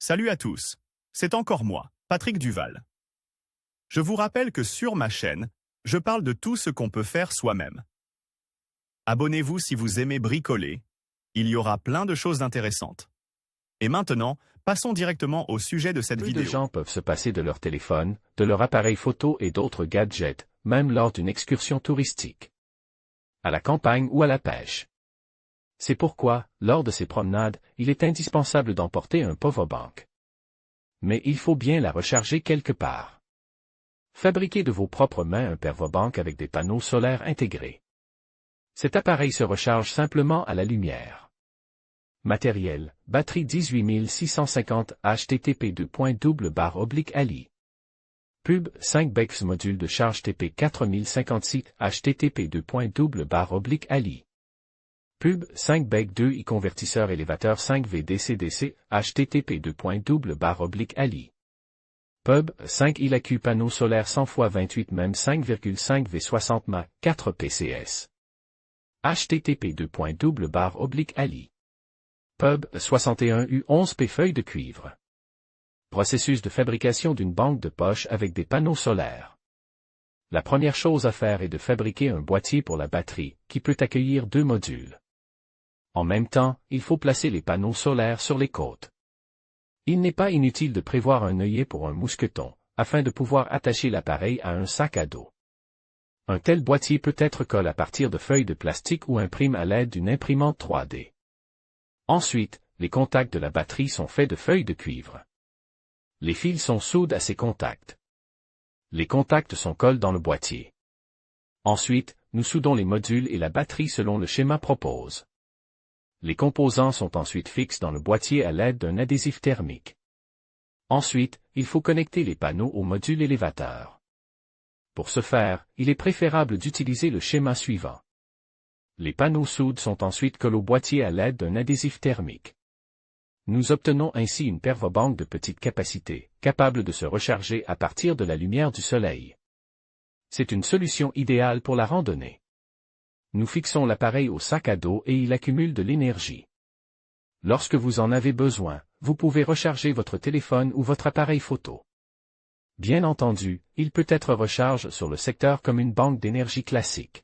Salut à tous, c'est encore moi, Patrick Duval. Je vous rappelle que sur ma chaîne, je parle de tout ce qu'on peut faire soi-même. Abonnez-vous si vous aimez bricoler, il y aura plein de choses intéressantes. Et maintenant, passons directement au sujet de cette vidéo. Peu de gens peuvent se passer de leur téléphone, de leur appareil photo et d'autres gadgets, même lors d'une excursion touristique. À la campagne ou à la pêche. C'est pourquoi, lors de ces promenades, il est indispensable d'emporter un powerbank. Mais il faut bien la recharger quelque part. Fabriquez de vos propres mains un powerbank avec des panneaux solaires intégrés. Cet appareil se recharge simplement à la lumière. Matériel, batterie 18650 http://ali. Pub 5 BEX module de charge TP 4056 http://ali. Pub 5 BEC 2 i convertisseur élévateur 5V DC-DC http://ali. Pub 5 ILAQ panneau solaire 100 x 28 même 5,5 V 60 mA 4 PCS. http://ali. Pub 61U 11P feuille de cuivre. Processus de fabrication d'une banque de poche avec des panneaux solaires. La première chose à faire est de fabriquer un boîtier pour la batterie, qui peut accueillir 2 modules. En même temps, il faut placer les panneaux solaires sur les côtes. Il n'est pas inutile de prévoir un œillet pour un mousqueton, afin de pouvoir attacher l'appareil à un sac à dos. Un tel boîtier peut être collé à partir de feuilles de plastique ou imprime à l'aide d'une imprimante 3D. Ensuite, les contacts de la batterie sont faits de feuilles de cuivre. Les fils sont soudés à ces contacts. Les contacts sont collés dans le boîtier. Ensuite, nous soudons les modules et la batterie selon le schéma proposé. Les composants sont ensuite fixés dans le boîtier à l'aide d'un adhésif thermique. Ensuite, il faut connecter les panneaux au module élévateur. Pour ce faire, il est préférable d'utiliser le schéma suivant. Les panneaux soudes sont ensuite collés au boîtier à l'aide d'un adhésif thermique. Nous obtenons ainsi une powerbank de petite capacité, capable de se recharger à partir de la lumière du soleil. C'est une solution idéale pour la randonnée. Nous fixons l'appareil au sac à dos et il accumule de l'énergie. Lorsque vous en avez besoin, vous pouvez recharger votre téléphone ou votre appareil photo. Bien entendu, il peut être rechargé sur le secteur comme une banque d'énergie classique.